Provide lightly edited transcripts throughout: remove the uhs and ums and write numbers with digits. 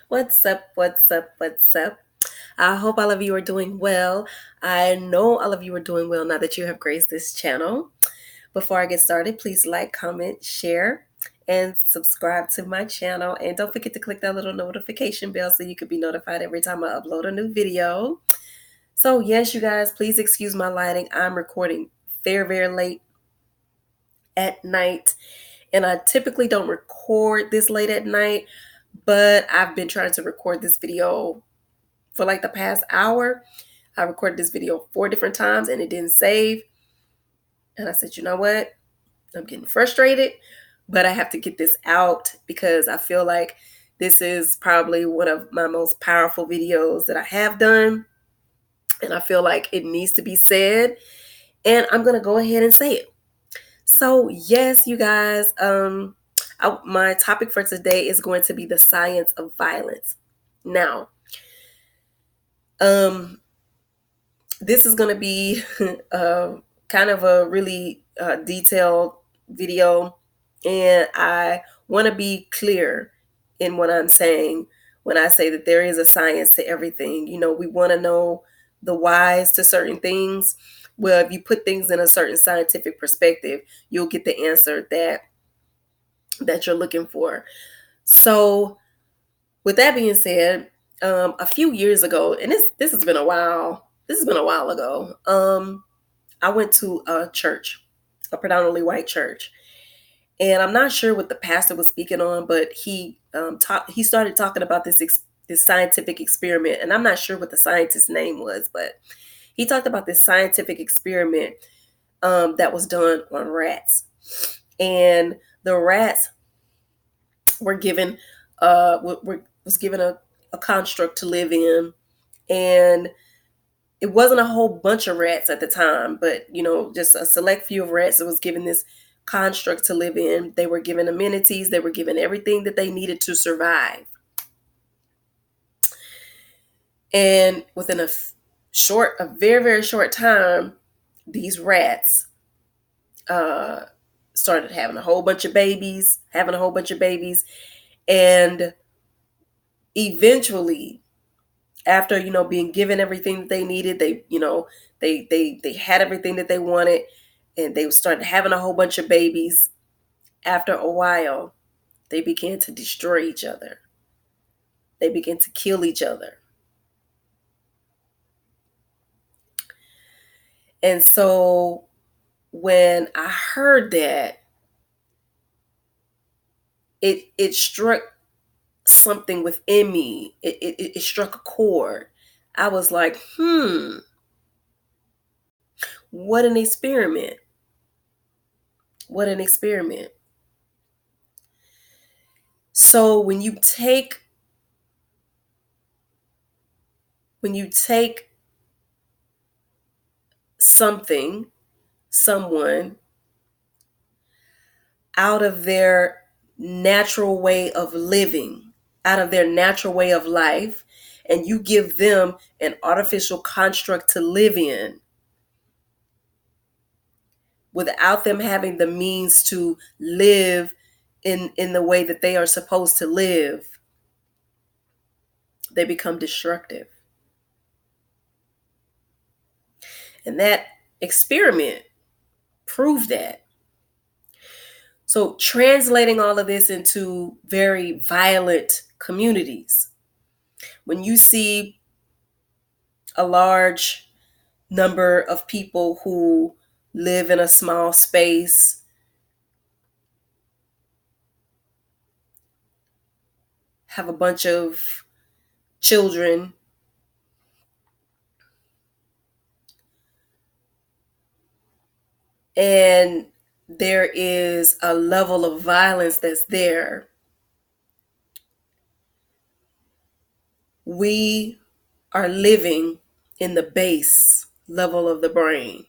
What's up? What's up? What's up? I hope all of you are doing well. I know all of you are doing well now that you have graced this channel. Before I get started, please like, comment, share, and subscribe to my channel. And don't forget to click that little notification bell so you can be notified every time I upload a new video. So, yes, you guys, please excuse my lighting. I'm recording very late at night. And I typically don't record this late at night, but I've been trying to record this video for like the past hour. I recorded this video 4 different times and it didn't save. And I said, you know what? I'm getting frustrated, but I have to get this out because I feel like this is probably one of my most powerful videos that I have done. And I feel like it needs to be said. And I'm going to go ahead and say it. So, yes, you guys, my topic for today is going to be the science of violence. Now, this is going to be kind of a really detailed video, and I want to be clear in what I'm saying when I say that there is a science to everything. You know, we want to know the whys to certain things. Well, if you put things in a certain scientific perspective, you'll get the answer that you're looking for. So, with that being said, a few years ago, and this has been a while. This has been a while ago. I went to a church, a predominantly white church, and I'm not sure what the pastor was speaking on, but he he started talking about this scientific experiment, and I'm not sure what the scientist's name was, but he talked about this scientific experiment that was done on rats, and the rats were given was given a construct to live in, and it wasn't a whole bunch of rats at the time, but just a select few of rats that was given this construct to live in. They were given amenities, they were given everything that they needed to survive. And within a very short time, these rats started having a whole bunch of babies, and eventually, after being given everything that they needed, they had everything that they wanted, and they started having a whole bunch of babies. After a while, they began to destroy each other. They began to kill each other. And so when I heard that, it struck something within me. It struck a chord. I was like, what an experiment. What an experiment. So when you take someone out of their natural way of living, out of their natural way of life, and you give them an artificial construct to live in without them having the means to live in the way that they are supposed to live, they become destructive. And that experiment proved that. So translating all of this into very violent communities, when you see a large number of people who live in a small space, have a bunch of children, and there is a level of violence that's there, we are living in the base level of the brain,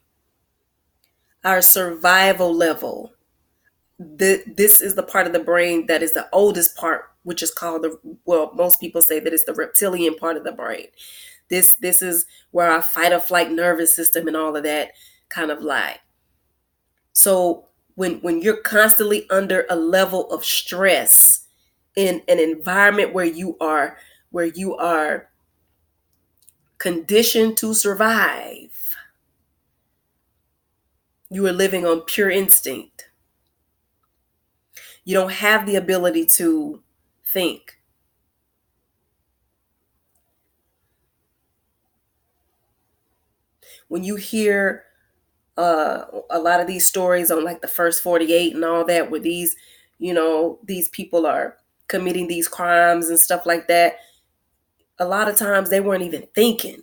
our survival level. This is the part of the brain that is the oldest part, which is called most people say that it's the reptilian part of the brain. This is where our fight or flight nervous system and all of that kind of lie. So when you're constantly under a level of stress, in an environment where you are conditioned to survive. You are living on pure instinct. You don't have the ability to think. When you hear a lot of these stories on like the first 48 and all that, where these people are committing these crimes and stuff like that, a lot of times they weren't even thinking.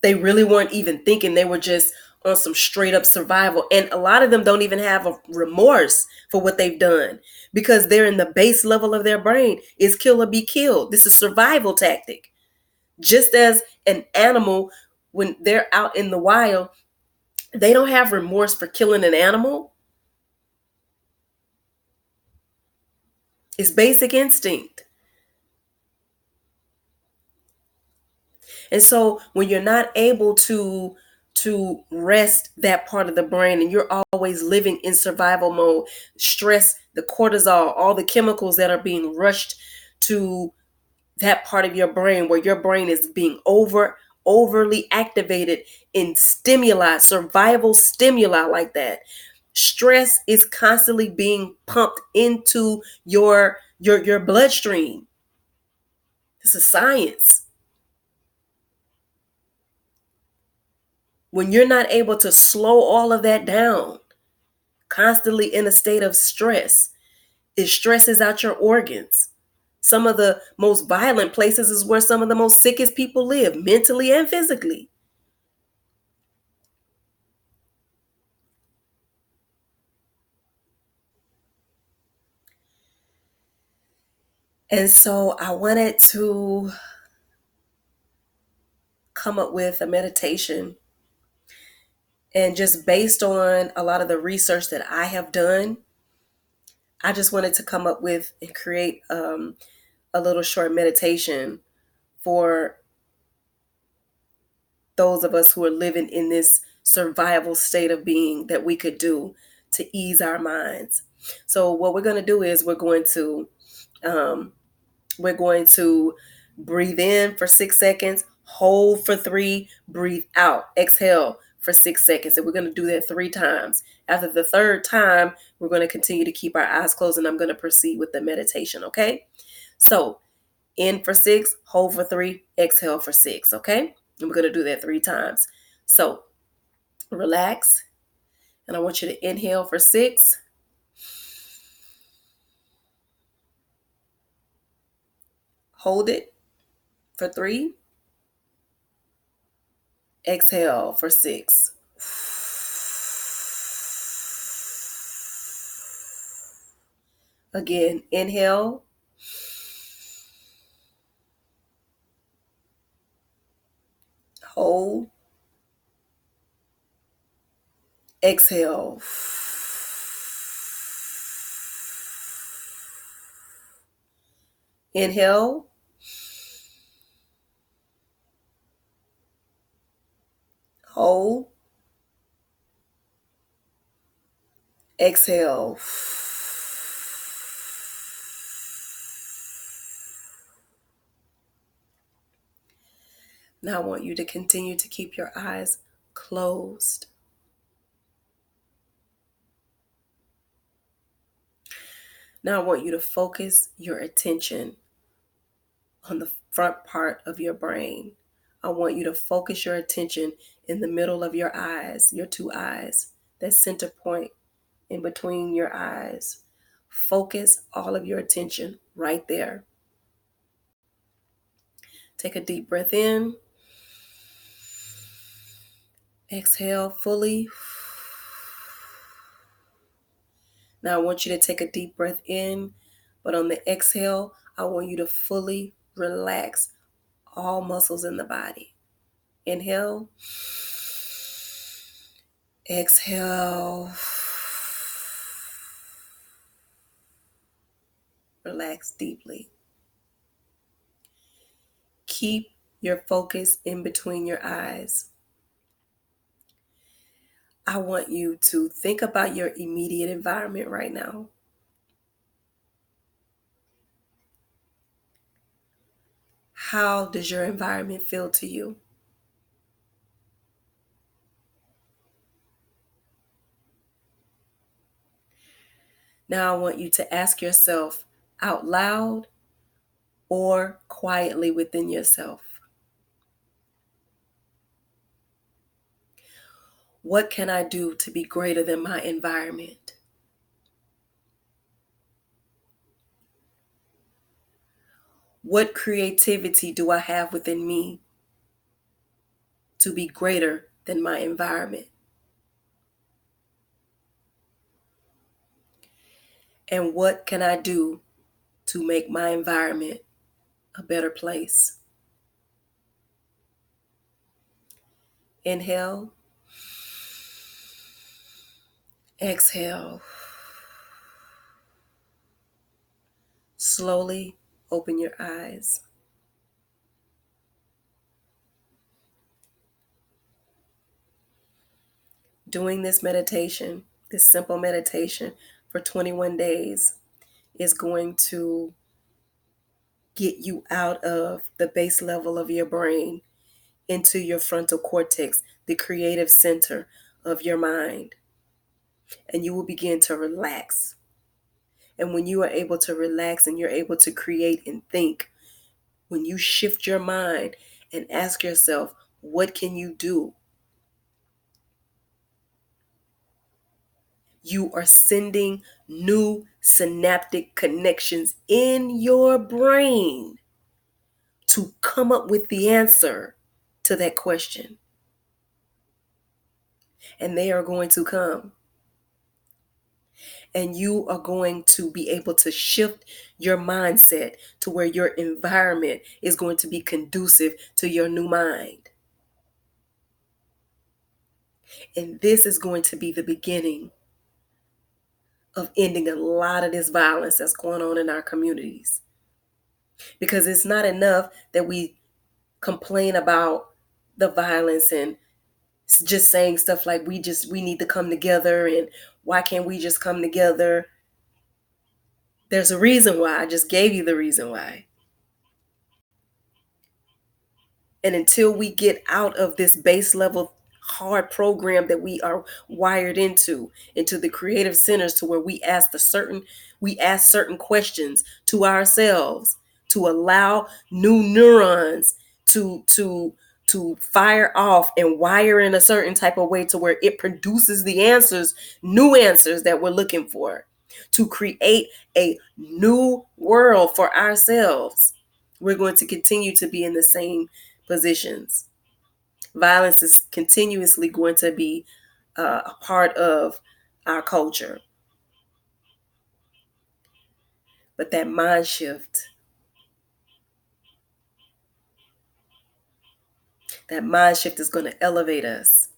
They really weren't even thinking. They were just on some straight up survival. And a lot of them don't even have a remorse for what they've done, because they're in the base level of their brain is kill or be killed. This is survival tactic. Just as an animal, when they're out in the wild, they don't have remorse for killing an animal. It's basic instinct. And so when you're not able to rest that part of the brain, and you're always living in survival mode, stress, the cortisol, all the chemicals that are being rushed to that part of your brain, where your brain is being overly activated in stimuli, survival stimuli like that. Stress is constantly being pumped into your bloodstream. This is science. When you're not able to slow all of that down, constantly in a state of stress, it stresses out your organs. Some of the most violent places is where some of the most sickest people live, mentally and physically. And so I wanted to come up with a meditation. And just based on a lot of the research that I have done, I just wanted to come up with and create a little short meditation for those of us who are living in this survival state of being, that we could do to ease our minds. So what we're going to do is um, we're going to breathe in for 6 seconds, hold for 3, breathe out, exhale for 6 seconds. And we're going to do that 3 times. After the third time, we're going to continue to keep our eyes closed, and I'm going to proceed with the meditation. Okay. So in for 6, hold for 3, exhale for 6. Okay. And we're going to do that 3 times. So relax. And I want you to inhale for 6, hold it for 3, exhale for 6. Again, inhale, hold, exhale. Inhale, hold, exhale. Now I want you to continue to keep your eyes closed. Now I want you to focus your attention on the front part of your brain. I want you to focus your attention in the middle of your eyes, your 2 eyes, that center point in between your eyes. Focus all of your attention right there. Take a deep breath in. Exhale fully. Now I want you to take a deep breath in, but on the exhale, I want you to fully relax all muscles in the body. Inhale. Exhale. Relax deeply. Keep your focus in between your eyes. I want you to think about your immediate environment right now. How does your environment feel to you? Now I want you to ask yourself out loud or quietly within yourself, what can I do to be greater than my environment? What creativity do I have within me to be greater than my environment? And what can I do to make my environment a better place? Inhale, exhale. Slowly open your eyes. Doing this meditation, this simple meditation for 21 days is going to get you out of the base level of your brain into your frontal cortex, the creative center of your mind. And you will begin to relax. And when you are able to relax and you're able to create and think, when you shift your mind and ask yourself, what can you do? You are sending new synaptic connections in your brain to come up with the answer to that question. And they are going to come. And you are going to be able to shift your mindset to where your environment is going to be conducive to your new mind. And this is going to be the beginning of ending a lot of this violence that's going on in our communities. Because it's not enough that we complain about the violence and just saying stuff like we need to come together and why can't we just come together? There's a reason why. I just gave you the reason why. And until we get out of this base level hard program that we are wired into the creative centers to where we ask certain questions to ourselves to allow new neurons to fire off and wire in a certain type of way to where it produces the answers, new answers that we're looking for, to create a new world for ourselves. We're going to continue to be in the same positions. Violence is continuously going to be a part of our culture. But that mind shift is going to elevate us.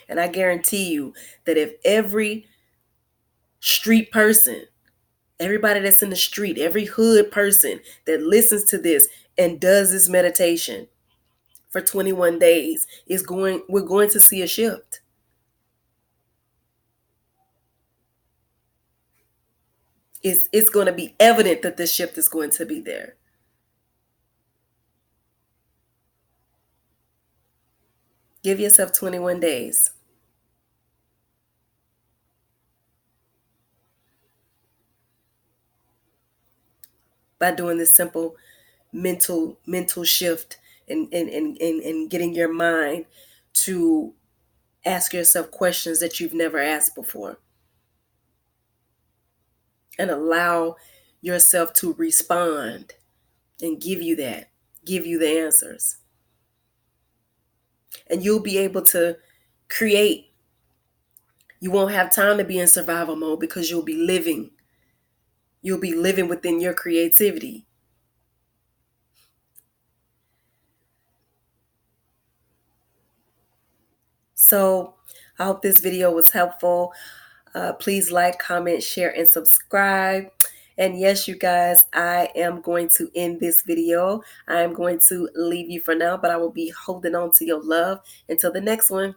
And I guarantee you that if every street person, everybody that's in the street, every hood person that listens to this and does this meditation for 21 days we're going to see a shift. It's going to be evident that this shift is going to be there. Give yourself 21 days. By doing this simple mental shift and getting your mind to ask yourself questions that you've never asked before and allow yourself to respond and give you the answers. And you'll be able to create. You won't have time to be in survival mode because you'll be living. You'll be living within your creativity. So I hope this video was helpful. Please like, comment, share, and subscribe. And yes, you guys, I am going to end this video. I am going to leave you for now, but I will be holding on to your love until the next one.